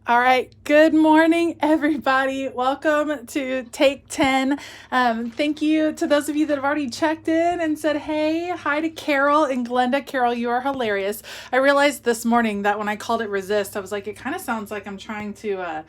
All right. Good morning, everybody. Welcome to Take 10. Thank you to those of you that have already checked in and said, hey, hi to Carol and Glenda. Carol, you are hilarious. I realized this morning that when I called it resist, I was like, it kind of sounds like I'm trying to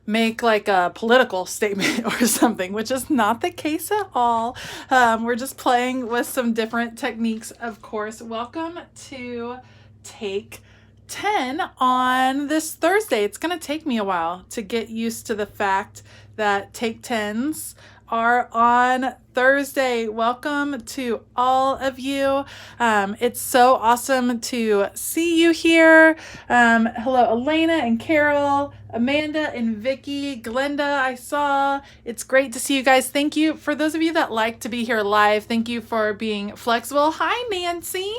make like a political statement or something, which is not the case at all. We're just playing with some different techniques, of course. Welcome to Take 10 on this Thursday. It's going to take me a while to get used to the fact that Take 10s are on Thursday. Welcome to all of you. It's so awesome to see you here. Hello, Elena and Carol, Amanda and Vicky, Glenda, I saw. It's great to see you guys. Thank you for those of you that like to be here live. Thank you for being flexible. Hi, Nancy.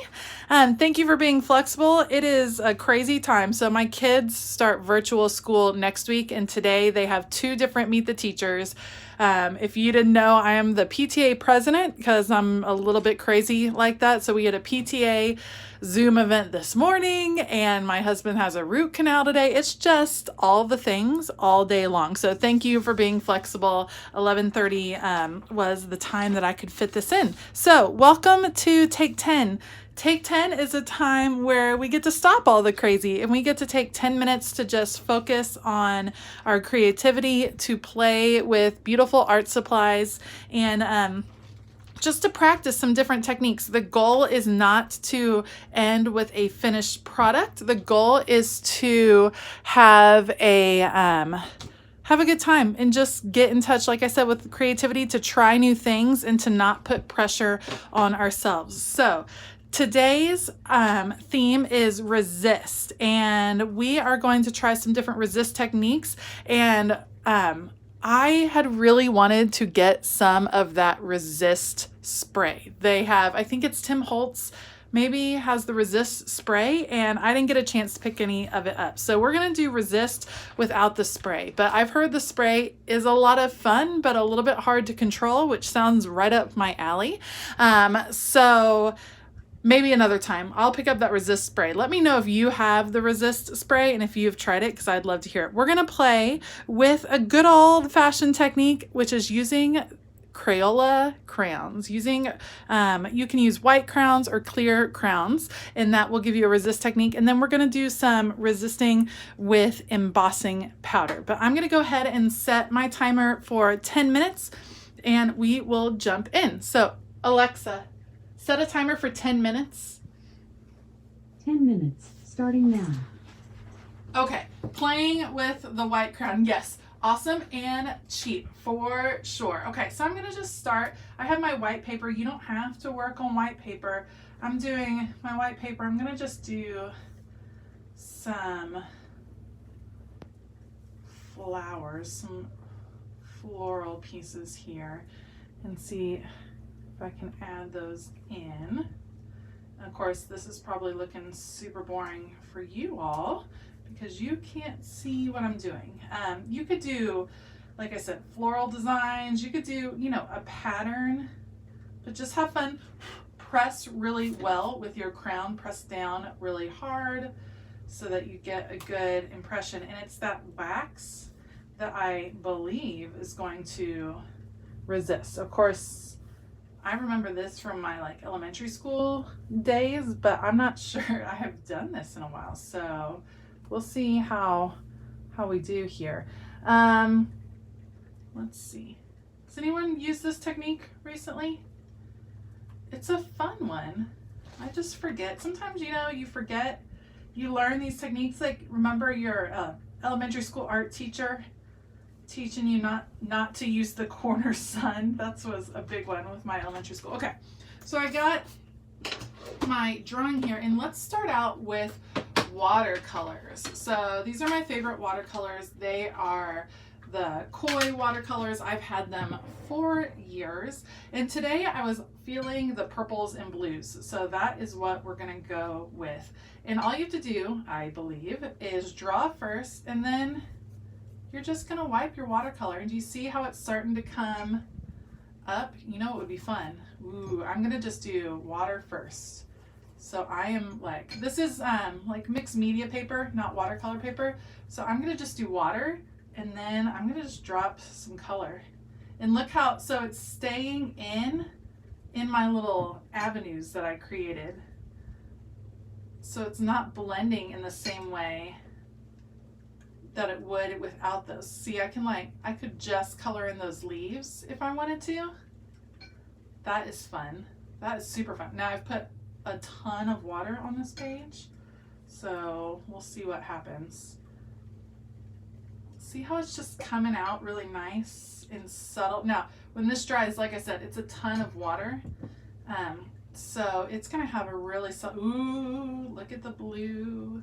Thank you for being flexible. It is a crazy time. So my kids start virtual school next week, and today they have 2 different Meet the Teachers. If you didn't know, I am the PTA president because I'm a little bit crazy like that. So we had a PTA Zoom event this morning, and my husband has a root canal today. It's just all the things all day long. So thank you for being flexible. 11:30 was the time that I could fit this in. So welcome to Take 10. Take 10 is a time where we get to stop all the crazy and we get to take 10 minutes to just focus on our creativity, to play with beautiful art supplies, and just to practice some different techniques. The goal is not to end with a finished product. The goal is to have a good time and just get in touch, like I said, with creativity, to try new things and to not put pressure on ourselves. So today's theme is resist, and we are going to try some different resist techniques. And I had really wanted to get some of that resist spray. They have, I think it's Tim Holtz maybe has the resist spray, and I didn't get a chance to pick any of it up. So we're going to do resist without the spray. But I've heard the spray is a lot of fun, but a little bit hard to control, which sounds right up my alley. So maybe another time I'll pick up that resist spray. Let me know if you have the resist spray and if you've tried it, because I'd love to hear it. We're going to play with a good old fashioned technique, which is using Crayola crayons. You can use white crowns or clear crowns, and that will give you a resist technique. And then we're going to do some resisting with embossing powder. But I'm going to go ahead and set my timer for 10 minutes and we will jump in. So Alexa, set a timer for 10 minutes. 10 minutes, starting now. Okay, playing with the white crown. Yes, awesome and cheap for sure. Okay, so I'm gonna just start. I have my white paper. You don't have to work on white paper. I'm doing my white paper. I'm gonna just do some flowers, some floral pieces here, and see if I can add those in. And of course, this is probably looking super boring for you all because you can't see what I'm doing. You could do, like I said, floral designs. You could do, a pattern, but just have fun. Press really well with your crown. Press down really hard so that you get a good impression. And it's that wax that I believe is going to resist. Of course, I remember this from my elementary school days, but I'm not sure I have done this in a while. So we'll see how we do here. Let's see. Has anyone used this technique recently? It's a fun one. I just forget. Sometimes, you forget. You learn these techniques. Like, remember your elementary school art teacher teaching you not to use the corner sun. That was a big one with my elementary school. Okay, so I got my drawing here, and let's start out with watercolors. So these are my favorite watercolors. They are the Koi watercolors. I've had them for years, and today I was feeling the purples and blues, so that is what we're gonna go with. And all you have to do, I believe, is draw first, and then you're just gonna wipe your watercolor. And do you see how it's starting to come up? You know, it would be fun. Ooh, I'm gonna just do water first. So I am like, this is like mixed media paper, not watercolor paper. So I'm gonna just do water, and then I'm gonna just drop some color. And look how, so it's staying in my little avenues that I created. So it's not blending in the same way that it would without those. See, I could just color in those leaves if I wanted to. That is fun. That is super fun. Now I've put a ton of water on this page, so we'll see what happens. See how it's just coming out really nice and subtle. Now, when this dries, like I said, it's a ton of water. So it's gonna have a really subtle, ooh, look at the blue.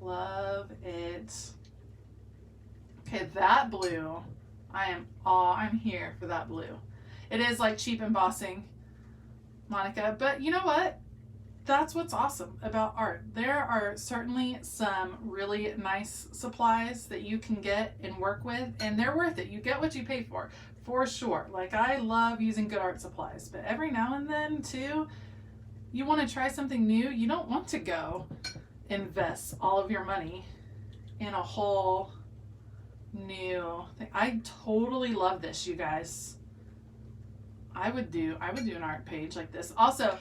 Love it. Okay, that blue, I'm here for that blue. It is like cheap embossing, Monica, but you know what? That's what's awesome about art. There are certainly some really nice supplies that you can get and work with, and they're worth it. You get what you pay for sure. Like, I love using good art supplies, but every now and then too, you want to try something new. You don't want to go invest all of your money in a whole new thing. I totally love this, you guys. I would do an art page like this. Also,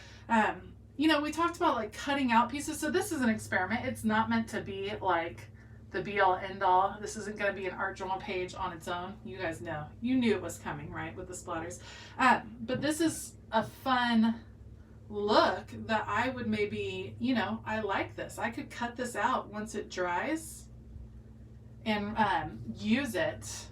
you know, we talked about like cutting out pieces. So this is an experiment. It's not meant to be like the be all end all. This isn't going to be an art journal page on its own. You guys know, you knew it was coming, right? With the splatters. But this is a fun look that I would maybe, you know, I like this. I could cut this out once it dries and use it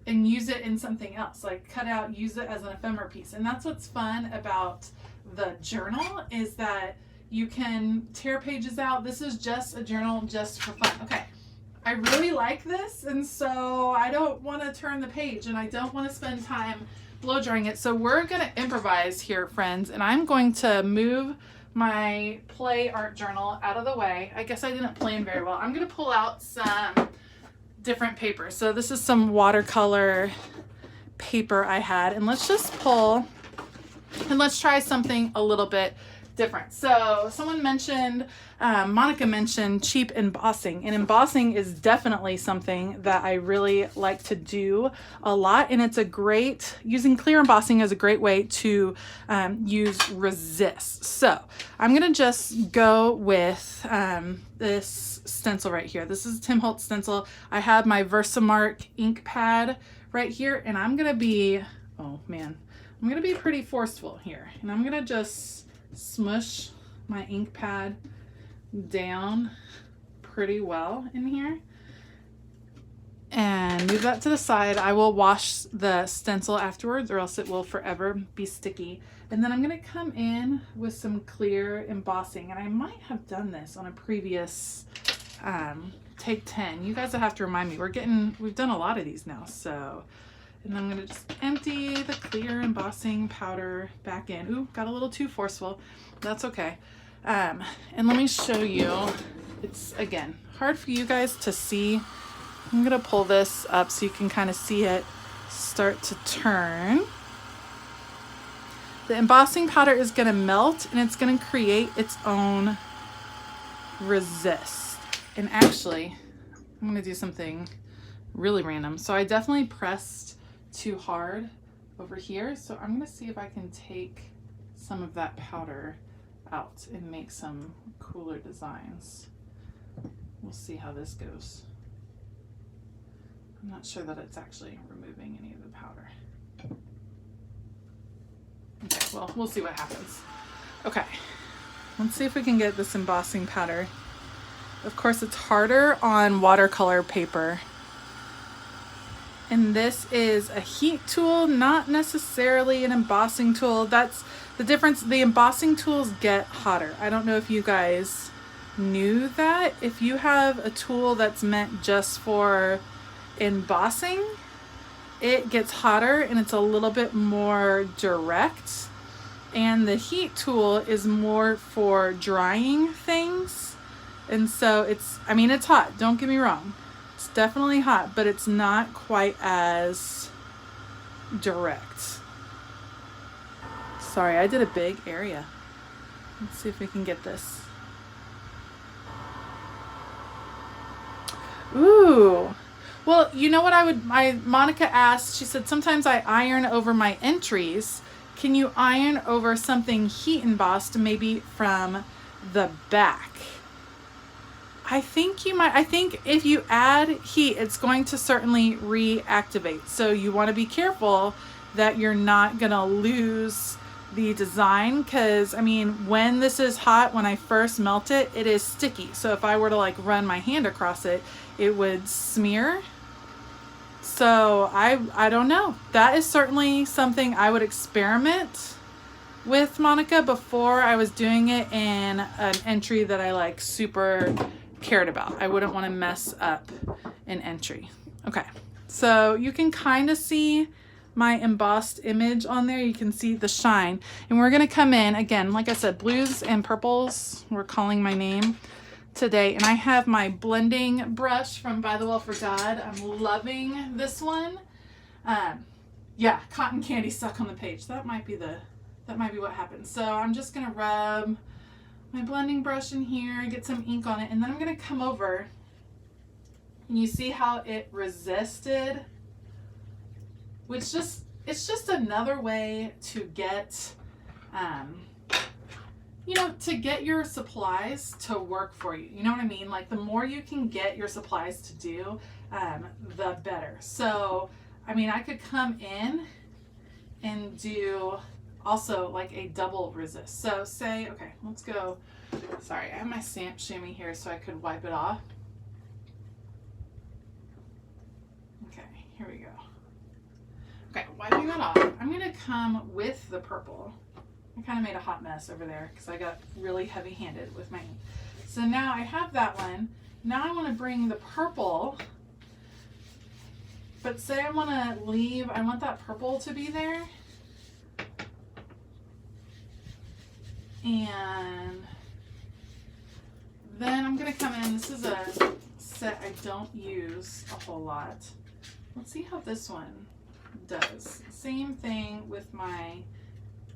in something else, like cut out, use it as an ephemera piece. And that's what's fun about the journal, is that you can tear pages out. This is just a journal just for fun. Okay, I really like this, and so I don't want to turn the page, and I don't want to spend time blow drying it. So we're gonna improvise here, friends, and I'm going to move my play art journal out of the way. I guess I didn't plan very well. I'm gonna pull out some different paper. So this is some watercolor paper I had, and let's just pull and let's try something a little bit different. So someone mentioned, Monica mentioned cheap embossing, and embossing is definitely something that I really like to do a lot. And it's a great, using clear embossing is a great way to use resist. So I'm gonna just go with this stencil right here. This is a Tim Holtz stencil. I have my Versamark ink pad right here, and I'm gonna be, oh man, I'm gonna be pretty forceful here, and I'm gonna just smush my ink pad down pretty well in here and move that to the side. I will wash the stencil afterwards, or else it will forever be sticky. And then I'm gonna come in with some clear embossing, and I might have done this on a previous Take 10. You guys will have to remind me. We've done a lot of these now, so. And I'm gonna just empty the clear embossing powder back in. Ooh, got a little too forceful. That's okay. And let me show you. It's, again, hard for you guys to see. I'm gonna pull this up so you can kind of see it start to turn. The embossing powder is gonna melt, and it's gonna create its own resist. And actually, I'm gonna do something really random. So I definitely pressed too hard over here, so I'm gonna see if I can take some of that powder out and make some cooler designs. We'll see how this goes. I'm not sure that it's actually removing any of the powder. Okay, well, we'll see what happens. Okay, let's see if we can get this embossing powder. Of course, it's harder on watercolor paper. And this is a heat tool, not necessarily an embossing tool. That's the difference. The embossing tools get hotter. I don't know if you guys knew that. If you have a tool that's meant just for embossing, it gets hotter and it's a little bit more direct. And the heat tool is more for drying things. And so it's hot, don't get me wrong. It's definitely hot, but it's not quite as direct. Sorry, I did a big area. Let's see if we can get this. Ooh. Well, you know what Monica asked, she said, sometimes I iron over my entries. Can you iron over something heat embossed, maybe from the back? I think you might. I think if you add heat, it's going to certainly reactivate. So you want to be careful that you're not going to lose the design, because I mean, when this is hot, when I first melt it, it is sticky. So if I were to like run my hand across it, it would smear. So I don't know. That is certainly something I would experiment with, Monica, before I was doing it in an entry that I like super cared about. I wouldn't want to mess up an entry. Okay, so you can kind of see my embossed image on there. You can see the shine, and we're gonna come in again, like I said, blues and purples, we're calling my name today. And I have my blending brush from By the Well for God. I'm loving this one. Yeah, cotton candy stuck on the page. That might be what happened. So I'm just gonna rub my blending brush in here, get some ink on it, and then I'm gonna come over, and you see how it resisted, which it's just another way to get, to get your supplies to work for you. You know what I mean? Like, the more you can get your supplies to do, the better. So, I mean, I could come in and do also like a double resist. So say, okay, let's go. Sorry, I have my stamp chamois here so I could wipe it off. Okay, here we go. Okay, wiping that off. I'm gonna come with the purple. I kind of made a hot mess over there because I got really heavy-handed with my ink. So now I have that one. Now I want to bring the purple, but say I want that purple to be there. And then I'm going to come in. This is a set I don't use a whole lot. Let's see how this one does. Same thing with my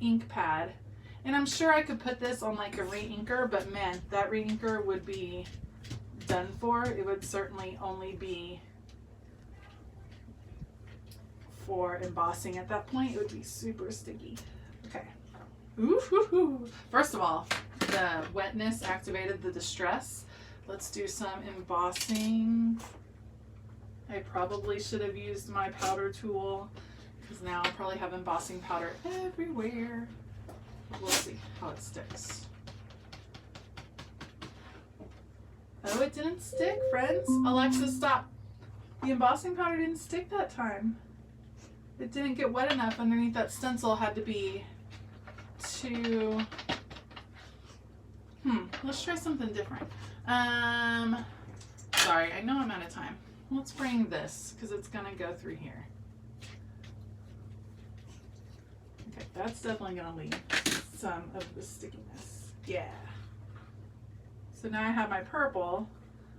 ink pad. And I'm sure I could put this on like a re-inker, but man, that re-inker would be done for. It would certainly only be for embossing at that point. It would be super sticky. Okay. Ooh. First of all, the wetness activated the distress. Let's do some embossing. I probably should have used my powder tool, because now I probably have embossing powder everywhere. We'll see how it sticks. Oh, it didn't stick, friends. Alexa, stop. The embossing powder didn't stick that time. It didn't get wet enough underneath that stencil. Had to be too... Let's try something different. Sorry, I know I'm out of time. Let's bring this, because it's going to go through here. Okay, that's definitely going to leave some of the stickiness. Yeah. So now I have my purple.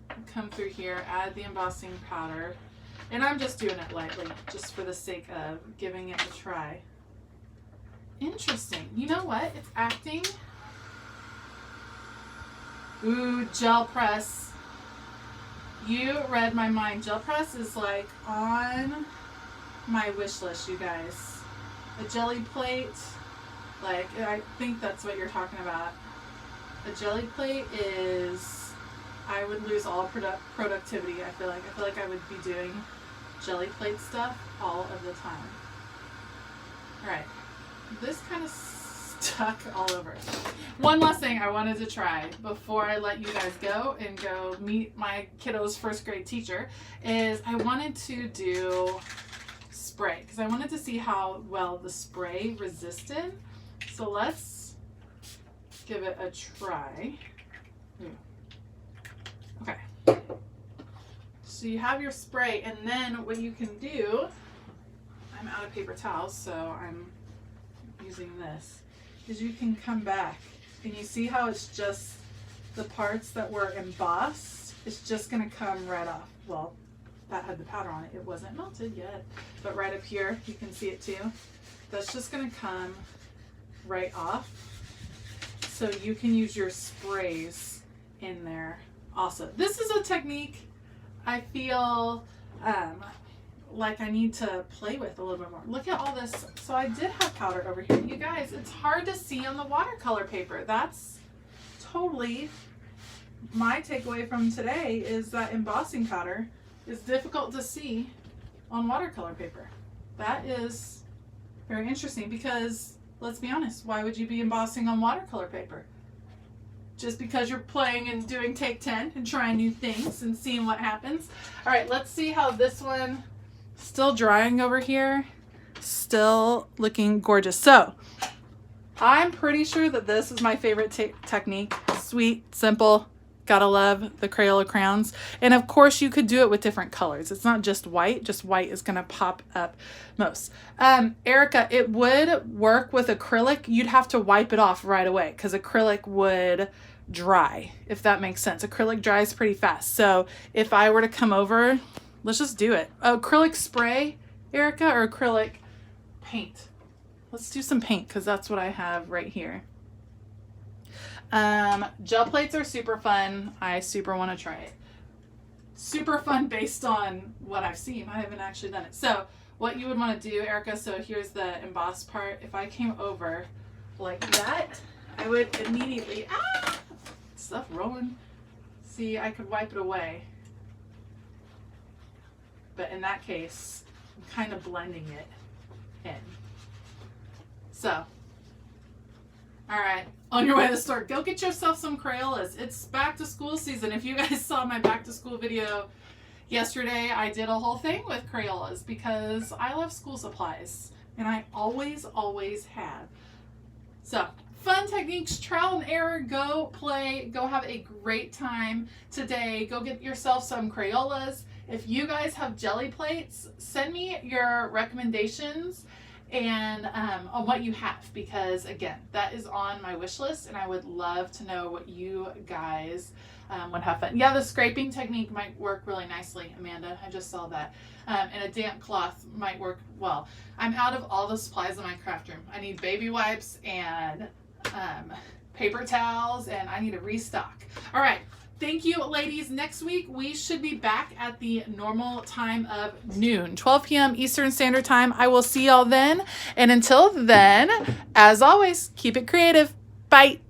I'll come through here, add the embossing powder. And I'm just doing it lightly, just for the sake of giving it a try. Interesting. You know what? It's acting. Ooh, gel press. You read my mind. Gel press is like on my wish list, you guys. A jelly plate. Like, I think that's what you're talking about. A jelly plate is, I would lose all productivity, I feel like I would be doing jelly plate stuff all of the time. Alright, this kind of stuck all over. One last thing I wanted to try before I let you guys go and go meet my kiddo's first grade teacher is I wanted to do spray, because I wanted to see how well the spray resisted. So let's give it a try. Okay. So you have your spray, and then what you can do, I'm out of paper towels, so I'm using this, is you can come back and you see how it's just the parts that were embossed, it's just going to come right off. Well, that had the powder on it. It wasn't melted yet, but right up here, you can see it too. That's just going to come right off. So you can use your sprays in there also. This is a technique I feel like I need to play with a little bit more. Look at all this. So I did have powder over here. You guys, it's hard to see on the watercolor paper. That's totally my takeaway from today, is that embossing powder is difficult to see on watercolor paper. That is very interesting because, let's be honest, why would you be embossing on watercolor paper? Just because you're playing and doing take 10 and trying new things and seeing what happens. All right, let's see how this one, still drying over here, still looking gorgeous. So I'm pretty sure that this is my favorite technique. Sweet, simple, gotta love the Crayola crayons. And of course you could do it with different colors. It's not just white is gonna pop up most. Erica, it would work with acrylic. You'd have to wipe it off right away because acrylic would dry, if that makes sense. Acrylic dries pretty fast. So if I were to come over, let's just do it. Acrylic spray, Erica, or acrylic paint? Let's do some paint because that's what I have right here. Gel plates are super fun. I super want to try it. Super fun based on what I've seen. I haven't actually done it. So what you would want to do, Erica, so here's the embossed part. If I came over like that, I would immediately, stuff rolling. See, I could wipe it away. But in that case, I'm kind of blending it in. So, all right, on your way to the store, go get yourself some Crayolas. It's back to school season. If you guys saw my back to school video yesterday, I did a whole thing with Crayolas because I love school supplies and I always have. So, fun techniques, trial and error, go play, go have a great time today. Go get yourself some Crayolas. If you guys have jelly plates, send me your recommendations and on what you have, because again, that is on my wish list and I would love to know what you guys would have fun. Yeah, the scraping technique might work really nicely, Amanda. I just saw that. And a damp cloth might work well. I'm out of all the supplies in my craft room. I need baby wipes and paper towels, and I need to restock. All right. Thank you, ladies. Next week, we should be back at the normal time of noon, 12 p.m. Eastern Standard Time. I will see y'all then. And until then, as always, keep it creative. Bye.